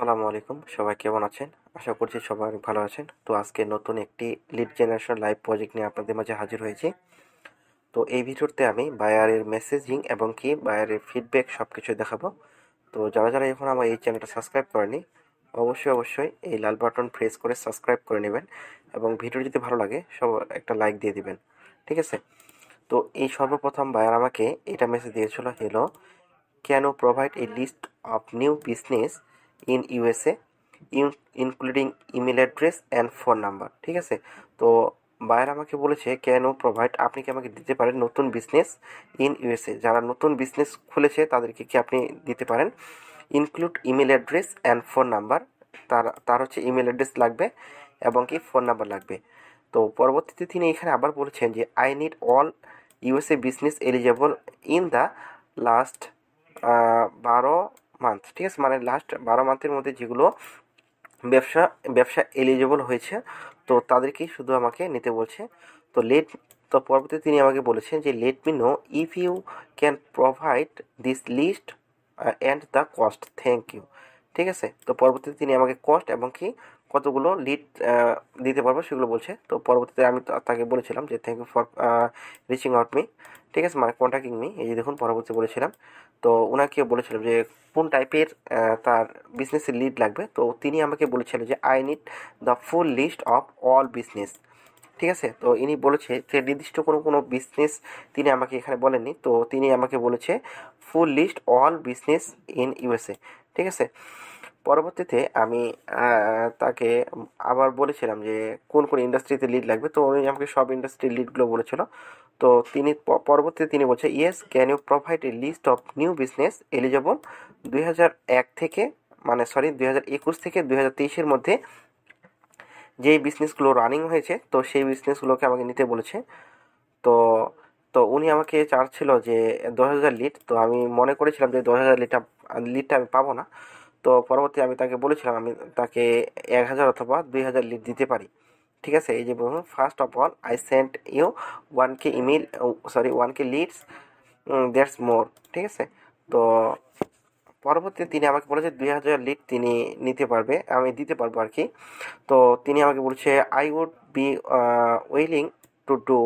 আসসালামু আলাইকুম, সবাই কেমন আছেন? আশা করছি সবাই অনেক ভালো আছেন। তো আজকে নতুন একটি লিড জেনারেশন লাইভ প্রজেক্ট নিয়ে আপনাদের মাঝে হাজির হয়েছি। তো এই ভিডিওতে আমি বায়ারের মেসেজিং এবং কি বায়ারের ফিডব্যাক সব কিছু দেখাবো। তো যারা এখন আমার এই চ্যানেলটা সাবস্ক্রাইব করেনি, অবশ্যই এই লাল বাটন প্রেস করে সাবস্ক্রাইব করে নেবেন এবং ভিডিও যদি ভালো লাগে সব একটা লাইক দিয়ে দিবেন। ঠিক আছে? তো এই সর্বপ্রথম বায়ার আমাকে এটা মেসেজ দিয়েছিল, hello, can you provide a list of new business in USA including email address and phone number. ঠিক আছে? তো বায়ার আমাকে বলেছে ক্যান ইউ প্রোভাইড, আপনি কি আমাকে দিতে পারেন নতুন বিজনেস ইন ইউএসএ, যারা নতুন বিজনেস খুলেছে তাদেরকে কি আপনি দিতে পারেন, include email address and phone number. তার হচ্ছে ইমেল অ্যাড্রেস লাগবে এবং কি ফোন নাম্বার লাগবে। তো পরবর্তীতে তিনি এখানে আবার বলেছেন যে I need all USA business eligible in the last 12 month. ঠিক আছে? মানে লাস্ট 12 মান্থের মধ্যে যেগুলো ব্যবসা ব্যবসা এলিজেবল হয়েছে, তো তাদেরকেই শুধু আমাকে নিতে বলছে। তো পরবর্তীতে তিনি আমাকে বলেছেন যে let me know if you can provide this list and the cost, thank you. ঠিক আছে? তো পরবর্তীতে তিনি আমাকে কস্ট এবং কি কতগুলো লিড দিতে পারবো সেগুলো বলছে। তো পরবর্তীতে আমি তাকে বলেছিলাম যে thank you for reaching out me. ঠিক আছে? মানে কন্ট্যাক্টিং মি, এই যে দেখুন পরবর্তীতে বলেছিলাম। তো ওনাকে বলেছিলাম যে কোন টাইপের তার বিজনেসের লিড লাগবে। তো তিনি আমাকে বলেছিলেন যে I need the full list of all business. ঠিক আছে? তো ইনি বলেছে যে নির্দিষ্ট কোনো বিজনেস তিনি আমাকে এখানে বলেননি। তো তিনি আমাকে বলেছে full list all business in USA. ঠিক আছে? পরবর্তীতে আমি তাকে আবার বলেছিলাম যে কোন ইন্ডাস্ট্রিতে লিড লাগবে। তো উনি আমাকে সব ইন্ডাস্ট্রির লিডগুলো বলেছিল। তো তিনি পরবর্তীতে তিনি বলছে yes can you provide a list of new business eligible 2001 থেকে, মানে সরি 2021 থেকে 2023-এর মধ্যে যেই বিজনেসগুলো রানিং হয়েছে, তো সেই বিজনেসগুলোকে আমাকে নিতে বলেছে। তো তো উনি আমাকে চাচ্ছিল যে 10,000 লিড। তো আমি মনে করেছিলাম যে 10,000 লিডটা আমি পাবো না। তো পরবর্তী আমি তাকে বলেছিলাম আমি তাকে 1,000 অথবা 2,000 লিড দিতে পারি। ঠিক আছে? এই যে বলুন, first of all I sent you 1K email, sorry 1K leads, that's more. ঠিক আছে? তো পরবর্তীতে তিনি আমাকে বলেছে 2,000 লিড তিনি নিতে পারবে, আমি দিতে পারবো আর কি। তো তিনি আমাকে বলছে I would be willing to do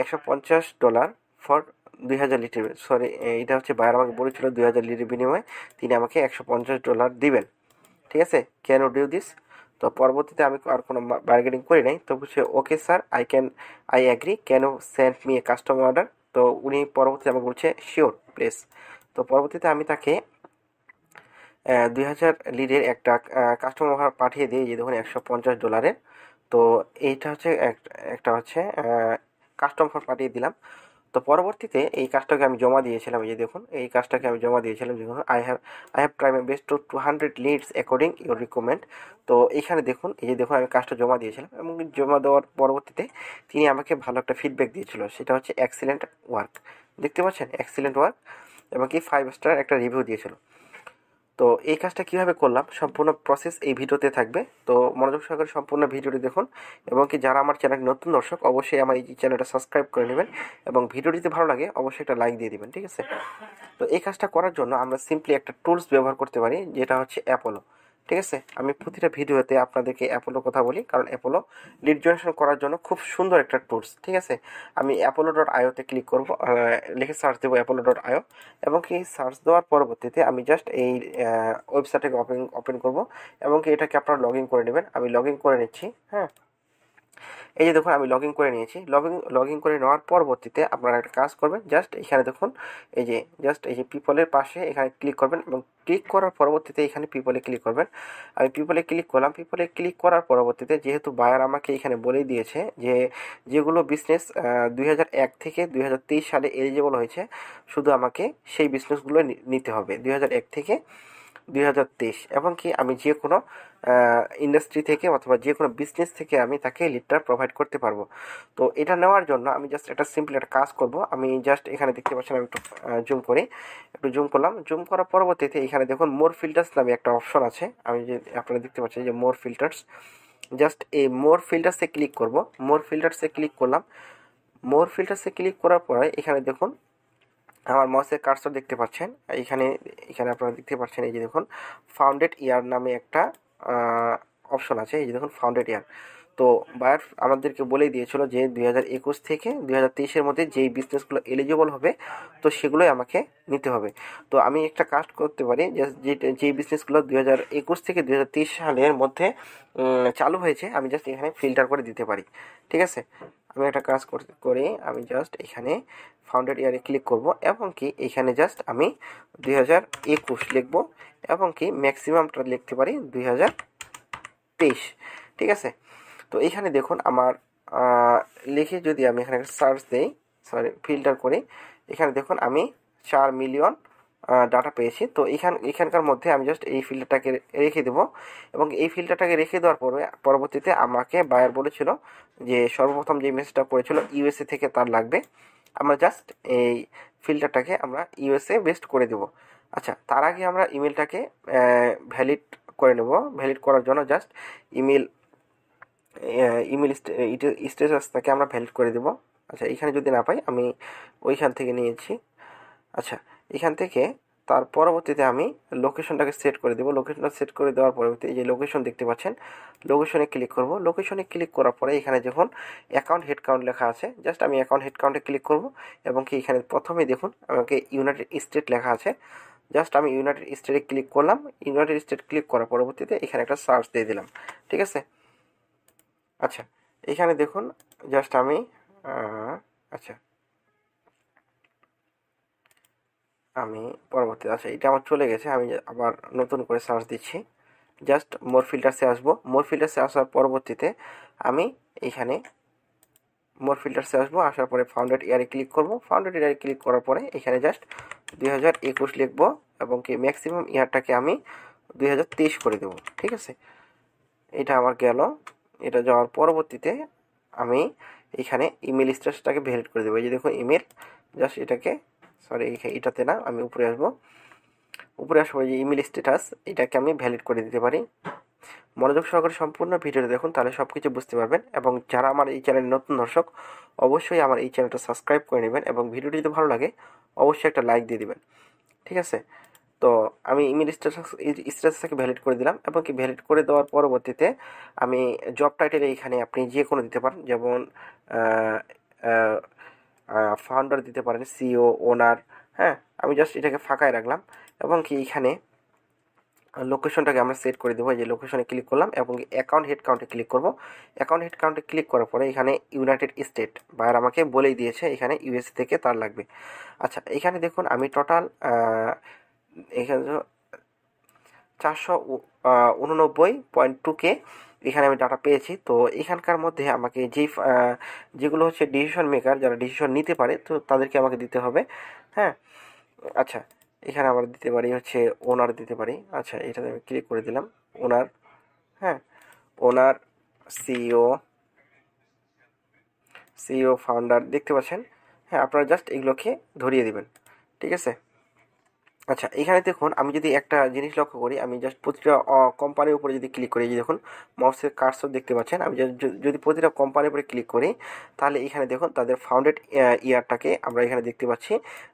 $150 for 2,000 litre. Sorry, এটা হচ্ছে বায়ার আমাকে বলেছিল 2,000 লিটার বিনিময়ে তিনি আমাকে $150 দিবেন। ঠিক আছে? Can you do this? তো পরবর্তীতে আমি আর কোনো বার্গেনিং করি নাই। তো বলছে okay sir, I agree, can you send me a customer order. তো উনি পরবর্তীতে আমাকে বলছে শিওর প্লিজ। তো পরবর্তীতে আমি তাকে 2,000 লিডের একটা কাস্টমার অফার পাঠিয়ে দিই, যে দেখুন $150। তো এইটা হচ্ছে একটা হচ্ছে কাস্টমার অফার পাঠিয়ে দিলাম। তো পরবর্তীতে এই কাজটাকে আমি জমা দিয়েছিলাম, এই যে দেখুন এই কাজটাকে আমি জমা দিয়েছিলাম, দেখুন I have try my best to 200 leads according your recommend. তো এইখানে দেখুন, এই যে দেখুন আমি কাজটা জমা দিয়েছিলাম এবং জমা দেওয়ার পরবর্তীতে তিনি আমাকে ভালো একটা ফিডব্যাক দিয়েছিল, সেটা হচ্ছে এক্সিলেন্ট ওয়ার্ক। দেখতে পাচ্ছেন এক্সিলেন্ট ওয়ার্ক, এবং কি 5 স্টার একটা রিভিউ দিয়েছিল। তো এই কাজটা কিভাবে করলাম সম্পূর্ণ প্রসেস এই ভিডিওতে থাকবে। তো মনোযোগ সহকারে সম্পূর্ণ ভিডিওটি দেখুন, এবং কি যারা আমার চ্যানেল নতুন দর্শক অবশ্যই আমার এই চ্যানেলটা সাবস্ক্রাইব করে নেবেন এবং ভিডিওটি যদি ভালো লাগে অবশ্যই একটা লাইক দিয়ে দিবেন। ঠিক আছে? তো এই কাজটা করার জন্য আমরা সিম্পলি একটা টুলস ব্যবহার করতে পারি, যেটা হচ্ছে অ্যাপোলো। ঠিক আছে? আমি প্রতিটা ভিডিওতে আপনাদেরকে অ্যাপোলোর কথা বলি, কারণ অ্যাপোলো লিড জেনারেশন করার জন্য খুব সুন্দর একটা টুলস। ঠিক আছে? আমি apollo.io-তে ক্লিক করব, লিখে সার্চ দেবো apollo.io, এবং কি সার্চ দেওয়ার পরবর্তীতে আমি জাস্ট এই ওয়েবসাইটটাকে ওপেন করব, এবং কি এটাকে আপনারা লগ ইন করে নেবেন। আমি লগ ইন করে নিচ্ছি। হ্যাঁ, এই যে দেখুন আমি লগ ইন করে নিয়েছি। লগ ইন করে নেওয়ার পরবর্তীতে আপনারা একটা কাজ করবেন, জাস্ট এখানে দেখুন এই যে পিপলের পাশে এখানে ক্লিক করবেন, এবং ক্লিক করার পরবর্তীতে এখানে পিপলে ক্লিক করবেন। আমি পিপলে ক্লিক করলাম। পিপলে ক্লিক করার পরবর্তীতে যেহেতু বায়ার আমাকে এখানে বলেই দিয়েছে যে যেগুলো বিজনেস 2001 থেকে 2023 সালে এলিজিবল হয়েছে, শুধু আমাকে সেই বিজনেসগুলো নিতে হবে 2001 থেকে 2023, এবং কি আমি যে কোনো ইন্ডাস্ট্রি থেকে অথবা যে কোনো বিজনেস থেকে আমি তাকে লিডটা প্রোভাইড করতে পারবো। তো এটা নেওয়ার জন্য আমি জাস্ট একটা সিম্পল একটা কাজ করব। আমি জাস্ট এখানে দেখতে পাচ্ছেন, আমি একটু জুম করি, একটু জুম করলাম। জুম করার পরবর্তীতে এখানে দেখুন মোর ফিল্টার্স নামে একটা অপশন আছে, আমি যে আপনারা দেখতে পাচ্ছেন যে মোর ফিল্টার্স, জাস্ট এই মোর ফিল্টার্সে ক্লিক করব। মোর ফিল্টার্সে ক্লিক করলাম। মোর ফিল্টার্সে ক্লিক করার পরে এখানে দেখুন আমার মাউসের কার্সর দেখতে পাচ্ছেন এখানে, এখানে আপনারা দেখতে পাচ্ছেন এই যে দেখুন ফাউন্ডেড ইয়ার নামে একটা অপশন আছে, এই যে দেখুন ফাউন্ডেড ইয়ার। তো বায়ার আমাদেরকে বলেই দিয়েছিল যে 2021 থেকে 2023-এর মধ্যে যেই বিজনেসগুলো এলিজিবল হবে তো সেগুলোই আমাকে নিতে হবে। তো আমি একটা কাজ করতে পারি, জাস্ট যেই বিজনেসগুলো 2021 থেকে 2023 সালের মধ্যে চালু হয়েছে আমি জাস্ট এখানে ফিল্টার করে দিতে পারি। ঠিক আছে, আমি একটা কাজ করে আমি জাস্ট এখানে ফাউন্ডেড ইয়ারে ক্লিক করব এবং কি এখানে জাস্ট আমি 2021 লিখব এবং কি ম্যাক্সিমামটা লিখতে পারি 2023। ঠিক আছে, তো এখানে দেখুন আমার লিখে যদি আমি এখানে সার্চ দিই, ফিল্টার করি, এখানে দেখুন আমি 4 মিলিয়ন ডাটা পেয়েছি। তো এখানকার মধ্যে আমি জাস্ট এই ফিল্টারটাকে রেখে দেবো এবং এই ফিল্টারটাকে রেখে দেওয়ার পরবর্তীতে আমাকে বায়ার বলেছিল যে সর্বপ্রথম যে মেসেজটা করেছিল ইউএসএ থেকে তার লাগবে, আমরা জাস্ট এই ফিল্টারটাকে আমরা ইউএসএ বেস্ট করে দেব। আচ্ছা, তার আগে আমরা ইমেলটাকে ভ্যালিড করে নেব। ভ্যালিড করার জন্য জাস্ট ইমেল স্ট্যাটাসটাকে আমরা ভ্যালিড করে দেব। আচ্ছা, এখানে যদি না পাই আমি ওইখান থেকে নিয়েছি। আচ্ছা, এখান থেকে তার পরবর্তীতে আমি লোকেশনটাকে সেট করে দেবো। লোকেশনটা সেট করে দেওয়ার পরবর্তী এই যে লোকেশন দেখতে পাচ্ছেন, লোকেশনে ক্লিক করব। লোকেশনে ক্লিক করার পরে এখানে যখন অ্যাকাউন্ট হেড কাউন্ট লেখা আছে জাস্ট আমি অ্যাকাউন্ট হেড কাউন্টে ক্লিক করব এবং কি এখানে প্রথমেই দেখুন আমাকে ইউনাইটেড স্টেট লেখা আছে, জাস্ট আমি ইউনাইটেড স্টেটে ক্লিক করলাম। ইউনাইটেড স্টেট ক্লিক করার পরবর্তীতে এখানে একটা সার্চ দিয়ে দিলাম। ঠিক আছে, আচ্ছা এখানে দেখুন জাস্ট আমি আচ্ছা আমি পরবর্তী, আচ্ছা এটা আমার চলে গেছে, আমি আবার নতুন করে সার্চ দিচ্ছি। জাস্ট মোর ফিল্টার্সে আসবো। মোর ফিল্টার্সে আসার পরবর্তীতে আমি এখানে মোর ফিল্টার্সে আসবো, আসার পরে ফাউন্ডেড ইয়ারে ক্লিক করব। ফাউন্ডেড ইয়ারে ক্লিক করার পরে এখানে জাস্ট 2021 লিখবো এবং কি ম্যাক্সিমাম ইয়ারটাকে আমি 2023 করে দেবো। ঠিক আছে, এটা আমার গেল। এটা যাওয়ার পরবর্তীতে আমি এখানে ইমেল স্ট্যাটাসটাকে ভ্যালিড করে দেবো। এই যে দেখুন ইমেল, জাস্ট এটাকে এটাতে না, আমি উপরে আসবো। উপরে আসার পরে যে ইমেল স্ট্যাটাস এটাকে আমি ভ্যালিড করে দিতে পারি। মনোযোগ সহকারে সম্পূর্ণ ভিডিওটা দেখুন, তাহলে সব কিছু বুঝতে পারবেন। এবং যারা আমার এই চ্যানেলের নতুন দর্শক অবশ্যই আমার এই চ্যানেলটা সাবস্ক্রাইব করে নেবেন এবং ভিডিওটি যদি ভালো লাগে অবশ্যই একটা লাইক দিয়ে দিবেন। ঠিক আছে, তো আমি ইমেল স্ট্যাটাসটাকে ভ্যালিড করে দিলাম এবং কি ভ্যালিড করে দেওয়ার পরবর্তীতে আমি জব টাইটেলে এখানে আপনি যে কোনো দিতে পারেন, যেমন ফাউন্ডার দিতে পারেন, সিও, ওনার। হ্যাঁ, আমি জাস্ট এটাকে ফাঁকায় রাখলাম এবং কি এখানে লোকেশনটাকে আমরা সেট করে দেবো। যে লোকেশনে ক্লিক করলাম এবং অ্যাকাউন্ট হেড কাউন্টে ক্লিক করব। অ্যাকাউন্ট হেড কাউন্টে ক্লিক করার পরে এখানে ইউনাইটেড স্টেট বায়ার আমাকে বলেই দিয়েছে এখানে ইউএসএ থেকে তার লাগবে। আচ্ছা, এখানে দেখুন আমি টোটাল এখানে 489.2K এখানে আমি ডাটা পেয়েছি। তো এখানকার মধ্যে আমাকে যেগুলো হচ্ছে ডিসিশন মেকার, যারা ডিসিশন নিতে পারে তো তাদেরকে আমাকে দিতে হবে। হ্যাঁ, আচ্ছা এখানে আবার দিতে পারি হচ্ছে ওনার দিতে পারি। আচ্ছা, এটাতে আমি ক্লিক করে দিলাম ওনার। হ্যাঁ, ওনার, সিইও, ফাউন্ডার দেখতে পাচ্ছেন। হ্যাঁ, আপনারা জাস্ট এগুলোকে ধরিয়ে দিবেন। ঠিক আছে, আচ্ছা এখানে দেখুন আমি যদি একটা জিনিস লক্ষ্য করি, আমি জাস্ট প্রতিটা কোম্পানির উপরে যদি ক্লিক করি, যে দেখুন মাউসের কার্সর দেখতে পাচ্ছেন, আমি যদি প্রতিটা কোম্পানির উপরে ক্লিক করি তাহলে এখানে দেখুন তাদের ফাউন্ডেড ইয়ারটাকে আমরা এখানে দেখতে পাচ্ছি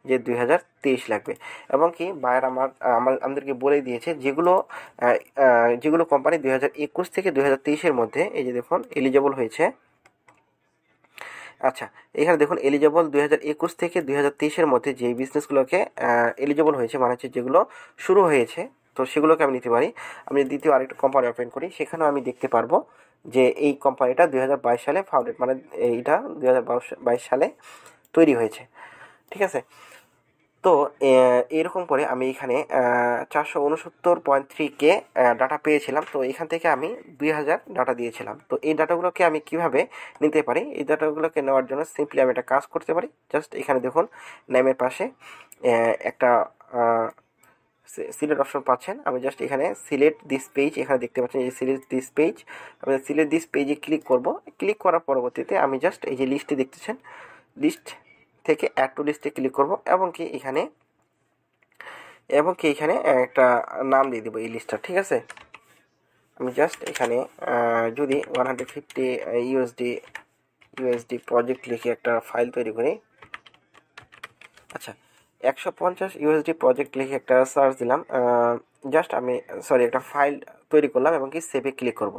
যে 2023 লাগবে। এবং কি বায়ার আমাদেরকে বলে দিয়েছে যেগুলো কোম্পানি 2021 থেকে 2023-এর মধ্যে এই যে দেখুন এলিজেবল হয়েছে। আচ্ছা, এখানে দেখুন এলিজেবল 2021 থেকে 2023-এর মধ্যে যেই বিজনেসগুলোকে এলিজেবল হয়েছে মানে হচ্ছে যেগুলো শুরু হয়েছে তো সেগুলোকে আমি নিতে পারি। আমি দ্বিতীয় আরেকটা কোম্পানি ওপেন করি, সেখানেও আমি দেখতে পারবো যে এই কোম্পানিটা 2022 সালে ফাউন্ডেড, মানে এইটা 2022 সালে তৈরি হয়েছে। ঠিক আছে, তো এরকম করে আমি এখানে 469.3K ডাটা পেয়েছিলাম। তো এখান থেকে আমি 2000 ডাটা দিয়েছিলাম। তো এই ডাটাগুলোকে আমি কিভাবে নিতে পারি, এই ডাটাগুলোকে নেওয়ার জন্য সিম্পলি আমি একটা কাজ করতে পারি। জাস্ট এখানে দেখুন নেমের পাশে একটা সিলেক্ট অপশন পাচ্ছেন, আমি জাস্ট এখানে সিলেক্ট দিস পেজ এখানে দেখতে পাচ্ছেন এই সিলেক্ট দিস পেজ, আমি সিলেক্ট দিস পেজে ক্লিক করব। ক্লিক করার পরবর্তীতে আমি জাস্ট এই যে লিস্টে দেখতেছেন, লিস্ট থেকে অ্যাড টু লিস্টে ক্লিক করব এবং কি এখানে একটা নাম দিয়ে দেবো এই লিস্টটা। ঠিক আছে, আমি জাস্ট এখানে যদি 150 ইউএসডি প্রজেক্ট লিখে একটা ফাইল তৈরি করি। আচ্ছা, 150 USD প্রজেক্ট লিখে একটা সার্চ দিলাম। জাস্ট আমি একটা ফাইল তৈরি করলাম এবং কি সেভে ক্লিক করব।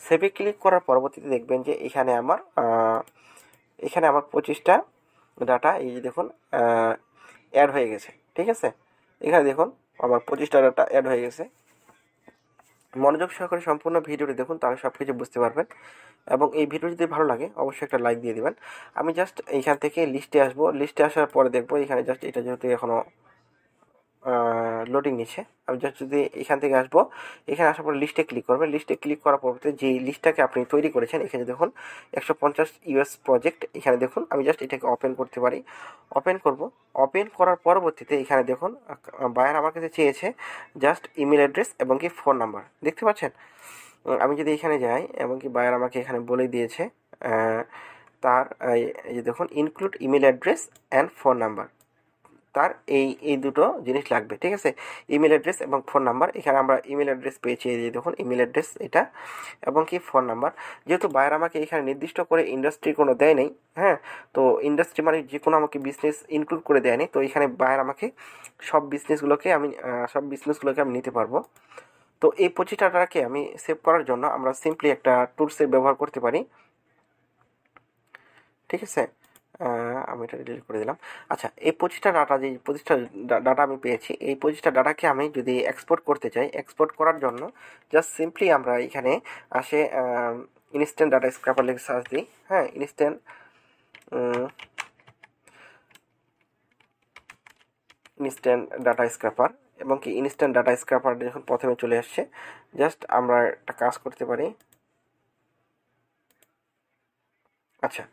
সেভে ক্লিক করার পরবর্তীতে দেখবেন যে এখানে আমার 25টা ডাটা এই যে দেখুন অ্যাড হয়ে গেছে। ঠিক আছে, এখানে দেখুন আমার 25টা ডাটা অ্যাড হয়ে গেছে। মনোযোগ সহকারে সম্পূর্ণ ভিডিওটি দেখুন, তাহলে সব কিছু বুঝতে পারবেন। এবং এই ভিডিও যদি ভালো লাগে অবশ্যই একটা লাইক দিয়ে দিবেন। আমি জাস্ট এইখান থেকে লিস্টে আসবো, লিস্টে আসার পরে দেখবো এখানে জাস্ট এটা যেহেতু এখনও লোডিং নিচ্ছে, আমি জাস্ট যদি এখান থেকে আসবো, এখানে আসার পরে লিস্টে ক্লিক করবেন। লিস্টে ক্লিক করার পরবর্তী যে লিস্টটাকে আপনি তৈরি করেছেন এখানে দেখুন 150 US প্রজেক্ট, এখানে দেখুন আমি জাস্ট এটাকে ওপেন করতে পারি। ওপেন করব, ওপেন করার পরবর্তীতে এখানে দেখুন বায়ার আমার কাছে চেয়েছে জাস্ট ইমেল অ্যাড্রেস এবং কি ফোন নাম্বার, দেখতে পাচ্ছেন। আমি যদি এখানে যাই এবং কি বায়ার আমাকে এখানে বলে দিয়েছে তার এই যে দেখুন include email address and phone number, তার এই দুটো জিনিস লাগবে। ঠিক আছে, ইমেল অ্যাড্রেস এবং ফোন নাম্বার। এখানে আমরা ইমেল অ্যাড্রেস পেয়েছি, এই যে দেখুন ইমেল অ্যাড্রেস এটা, এবং কি ফোন নাম্বার। যেহেতু বায়ার আমাকে এখানে নির্দিষ্ট করে ইন্ডাস্ট্রি কোনো দেয় নেই, হ্যাঁ, তো ইন্ডাস্ট্রি মানে যে কোনো আমাকে বিজনেস ইনক্লুড করে দেয়নি, তো এখানে বায়ার আমাকে সব বিজনেসগুলোকে আমি নিতে পারবো। তো এই 25টা ডাটাকে আমি সেভ করার জন্য আমরা সিম্পলি একটা টুলসের ব্যবহার করতে পারি। ঠিক আছে, আমি এটা ডিলিট করে দিলাম। আচ্ছা, এই 25টা ডাটা আমি পেয়েছি, এই 25টা ডাটাকে আমি যদি এক্সপোর্ট করতে চাই, এক্সপোর্ট করার জন্য জাস্ট সিম্পলি আমরা এখানে আসে ইনস্ট্যান্ট ডাটা স্ক্র্যাপার লিখে সার্চ দিই। হ্যাঁ, ইনস্ট্যান্ট ডাটা স্ক্র্যাপার, এবং কি ইনস্ট্যান্ট ডাটা স্ক্র্যাপার যখন প্রথমে চলে আসছে, জাস্ট আমরা একটা কাজ করতে পারি। আচ্ছা,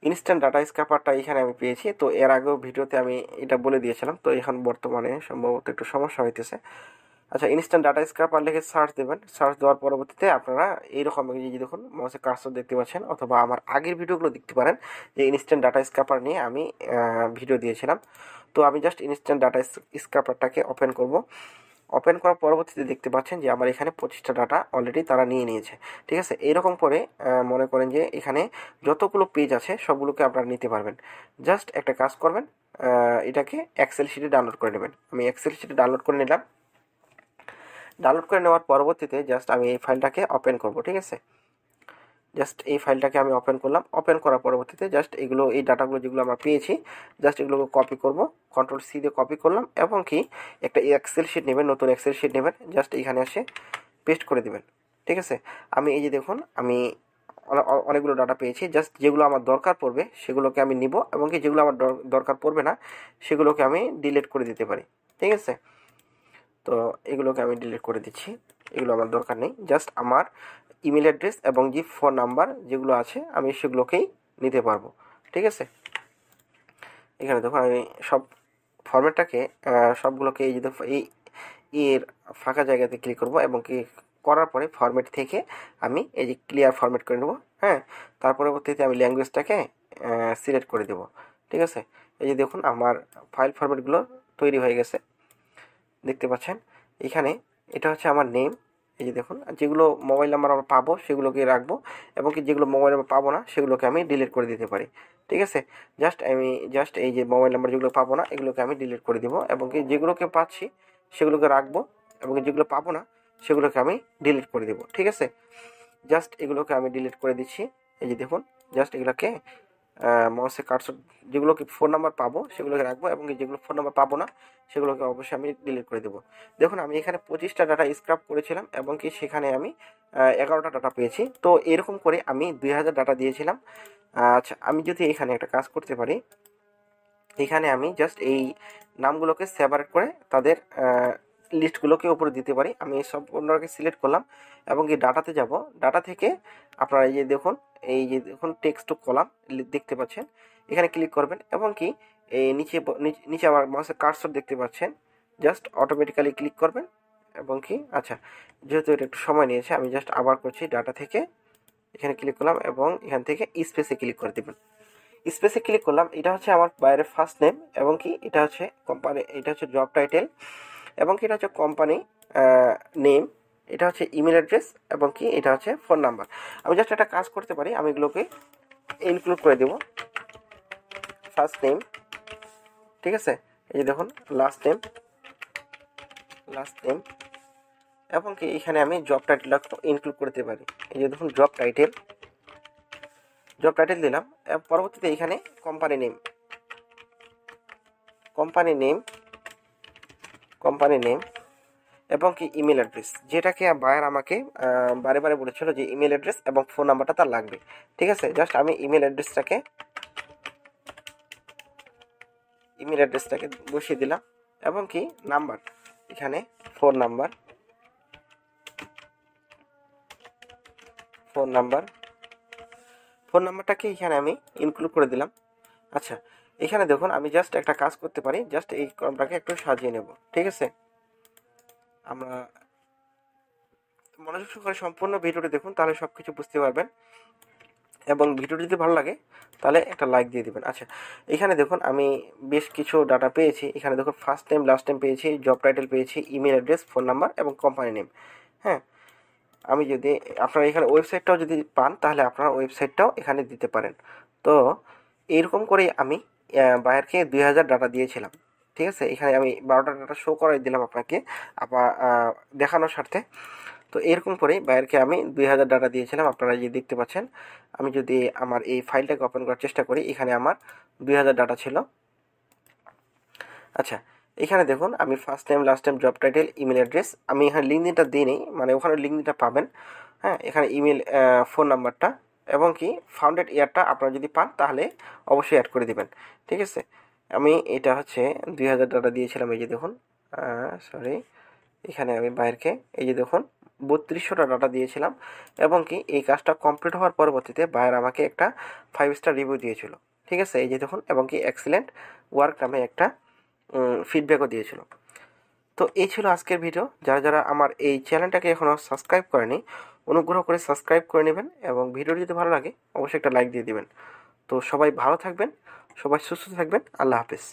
ইনস্ট্যান্ট ডাটা স্ক্র্যাপারটা এখানে আমি পেয়েছি। তো এর আগেও ভিডিওতে আমি এটা বলে দিয়েছিলাম, তো এখন বর্তমানে সম্ভবত একটু সমস্যা হইতেছে। আচ্ছা, ইনস্ট্যান্ট ডাটা স্ক্র্যাপার লিখে সার্চ দেবেন। সার্চ দেওয়ার পরবর্তীতে আপনারা এইরকম এই যে দেখুন মাউসে কার্সর দেখতে পাচ্ছেন, অথবা আমার আগের ভিডিওগুলো দেখতে পারেন যে ইনস্ট্যান্ট ডাটা স্ক্র্যাপার নিয়ে আমি ভিডিও দিয়েছিলাম। তো আমি জাস্ট ইনস্ট্যান্ট ডাটা স্ক্র্যাপারটাকে ওপেন করব। ওপেন করার পরবর্তীতে দেখতে পাচ্ছেন যে আমার এখানে 25টা ডাটা অলরেডি তারা নিয়ে নিয়েছে। ঠিক আছে, এইরকম করে মনে করেন যে এখানে যতগুলো পেজ আছে সবগুলোকে আপনারা নিতে পারবেন। জাস্ট একটা কাজ করবেন, এটাকে এক্সেল শিটে ডাউনলোড করে নেবেন। আমি এক্সেল শিটে ডাউনলোড করে নিলাম। ডাউনলোড করে নেওয়ার পরবর্তীতে জাস্ট আমি এই ফাইলটাকে ওপেন করব। ঠিক আছে, জাস্ট এই ফাইলটাকে আমি ওপেন করলাম। ওপেন করার পরবর্তীতে জাস্ট এই ডাটাগুলো যেগুলো আমরা পেয়েছি, জাস্ট এগুলোকে কপি করব। Ctrl+C দিয়ে কপি করলাম, এবং কি একটা এক্সেল শিট নেবেন, নতুন এক্সেল শিট নেবেন, জাস্ট এখানে এসে পেস্ট করে দেবেন। ঠিক আছে, আমি এই যে দেখুন আমি অনেকগুলো ডাটা পেয়েছি। জাস্ট যেগুলো আমার দরকার পড়বে সেগুলোকে আমি নিব, এবং কি যেগুলো আমার দরকার পড়বে না সেগুলোকে আমি ডিলিট করে দিতে পারি। ঠিক আছে, তো এগুলোকে আমি ডিলিট করে দিচ্ছি, এগুলো আমার দরকার নেই। জাস্ট আমার ইমেল অ্যাড্রেস এবং যে ফোন নাম্বার যেগুলো আছে আমি সেগুলোকেই নিতে পারবো। ঠিক আছে, এখানে দেখুন আমি সব ফরম্যাটটাকে সবগুলোকে এই যে এর ফাঁকা জায়গাতে ক্লিক করব, এবং কি করার পরে ফরম্যাট থেকে আমি এই যে ক্লিয়ার ফরম্যাট করে নেব। হ্যাঁ, তার পরবর্তীতে আমি ল্যাঙ্গুয়েজটাকে সিলেক্ট করে দেব। ঠিক আছে, এই যে দেখুন আমার ফাইল ফরম্যাটগুলো তৈরি হয়ে গেছে, দেখতে পাচ্ছেন। এখানে এটা হচ্ছে আমার নেম, এই যে দেখুন যেগুলো মোবাইল নাম্বার আমরা পাবো সেগুলোকে রাখবো, এবং কি যেগুলো মোবাইল নাম্বার পাবো না সেগুলোকে আমি ডিলিট করে দিতে পারি। ঠিক আছে, জাস্ট এই যে মোবাইল নাম্বার যেগুলো পাবো না এগুলোকে আমি ডিলিট করে দেবো, এবং কি যেগুলোকে পাচ্ছি সেগুলোকে রাখবো, এবং যেগুলো পাবো না সেগুলোকে আমি ডিলিট করে দেবো। ঠিক আছে, জাস্ট এগুলোকে আমি ডিলিট করে দিচ্ছি। এই যে দেখুন জাস্ট এগুলোকে মাউসে কার্সর যেগুলোকে ফোন নাম্বার পাবো সেগুলোকে রাখবো, এবং যেগুলো ফোন নাম্বার পাবো না সেগুলোকে অবশ্যই আমি ডিলিট করে দেবো। দেখুন আমি এখানে 25টা ডাটা স্ক্র্যাপ করেছিলাম, এবং কি সেখানে আমি 11টা ডাটা পেয়েছি। তো এরকম করে আমি 2000 ডাটা দিয়েছিলাম। আচ্ছা, আমি যদি এখানে একটা কাজ করতে পারি, এখানে আমি জাস্ট এই নামগুলোকে সেপারেট করে তাদের লিস্টগুলোকে উপরে দিতে পারি। আমি সম্পূর্ণকে সিলেক্ট করলাম, এবং কি ডাটাতে যাব। ডাটা থেকে আপনারা এই যে দেখুন টেক্সট টু কলাম দেখতে পাচ্ছেন, এখানে ক্লিক করবেন, এবং কি এই নিচে আমার মাউসের কার্সর দেখতে পাচ্ছেন, জাস্ট অটোমেটিক্যালি ক্লিক করবেন। এবং কি আচ্ছা, যেহেতু এটা একটু সময় নিয়েছে আমি জাস্ট আবার করছি, ডাটা থেকে এখানে ক্লিক করলাম, এবং এখান থেকে স্পেসে ক্লিক করে দেবেন। স্পেসে ক্লিক করলাম, এটা হচ্ছে আমার বাইরের ফার্স্ট নেম, এবং কি এটা হচ্ছে কোম্পানি, এটা হচ্ছে জব টাইটেল, এবং কি এটা হচ্ছে কোম্পানি নেম, এটা হচ্ছে ইমেল অ্যাড্রেস, এবং কি এটা হচ্ছে ফোন নাম্বার। আমি জাস্ট একটা কাজ করতে পারি, আমি এগুলোকে ইনক্লুড করে দেব ফার্স্ট নেম। ঠিক আছে, এই যে দেখুন লাস্ট নেম এবং কি এখানে আমি জব টাইটেলটা ইনক্লুড করতে পারি। এই যে দেখুন জব টাইটেল দিলাম। পরবর্তীতে এখানে কোম্পানি নেম এবং কি ইমেল অ্যাড্রেস, যেটাকে বায়ার আমাকে বারে বারে বলেছিল যে ইমেল অ্যাড্রেস এবং ফোন নাম্বারটা তার লাগবে। ঠিক আছে, জাস্ট আমি ইমেল অ্যাড্রেসটাকে বসিয়ে দিলাম এবং কি নাম্বার, এখানে ফোন নাম্বারটাকে এখানে আমি ইনক্লুড করে দিলাম। আচ্ছা, এখানে দেখুন আমি জাস্ট একটা কাজ করতে পারি, জাস্ট এই কলমটাকে একটু সাজিয়ে নেব। ঠিক আছে, আমরা মনোযোগ সহকারে সম্পূর্ণ ভিডিওটি দেখুন, তাহলে সব কিছু বুঝতে পারবেন এবং ভিডিওটি যদি ভালো লাগে তাহলে একটা লাইক দিয়ে দিবেন। আচ্ছা, এখানে দেখুন আমি বেশ কিছু ডাটা পেয়েছি। এখানে দেখুন ফার্স্ট নেম, লাস্ট নেম পেয়েছি, জব টাইটেল পেয়েছি, ইমেল অ্যাড্রেস, ফোন নাম্বার এবং কোম্পানি নেম। হ্যাঁ, আমি যদি আপনারা এখানে ওয়েবসাইটটাও যদি পান তাহলে আপনারা ওয়েবসাইটটাও এখানে দিতে পারেন। তো এইরকম করেই আমি বায়ারকে 2000 ডাটা দিয়েছিলাম। ঠিক আছে, এখানে আমি 12টা ডাটা শো করাই দিলাম আপনাকে আবার দেখানোর স্বার্থে। তো এরকম করেই বায়ারকে আমি 2000 ডাটা দিয়েছিলাম। আপনারা যে দেখতে পাচ্ছেন, আমি যদি আমার এই ফাইলটাকে ওপেন করার চেষ্টা করি, এখানে আমার 2000 ডাটা ছিল। আচ্ছা, এখানে দেখুন আমি first name, last name, job title, email address, আমি এখানে লিঙ্কডিনটা দিই নি, মানে ওখানে লিঙ্কডিনটা পাবেন। হ্যাঁ, এখানে ইমেল, ফোন নাম্বারটা এবং কি ফাউন্ডেড ইয়ারটা আপনারা যদি পান তাহলে অবশ্যই অ্যাড করে দিবেন। ঠিক আছে, আমি এটা হচ্ছে 2000 ডাটা দিয়েছিলাম। এই যে দেখুন, সরি, এখানে আমি বাইরকে এই যে দেখুন 3200টা ডাটা দিয়েছিলাম এবং কি এই কাজটা কমপ্লিট হওয়ার পরবর্তীতে বায়ার আমাকে একটা 5 স্টার রিভিউ দিয়েছিল। ঠিক আছে, এই যে দেখুন, এবং কি এক্সিলেন্ট ওয়ার্ক নামে একটা ফিডব্যাকও দিয়েছিল। তো এই ছিল আজকের ভিডিও। যারা যারা আমার এই চ্যানেলটাকে এখনও সাবস্ক্রাইব করেনি, অনুগ্রহ করে সাবস্ক্রাইব করে নেবেন এবং ভিডিওটি যদি ভালো লাগে অবশ্যই একটা লাইক দিয়ে দিবেন। তো সবাই ভালো থাকবেন, সবাই সুস্থ থাকবেন। আল্লাহ হাফেজ।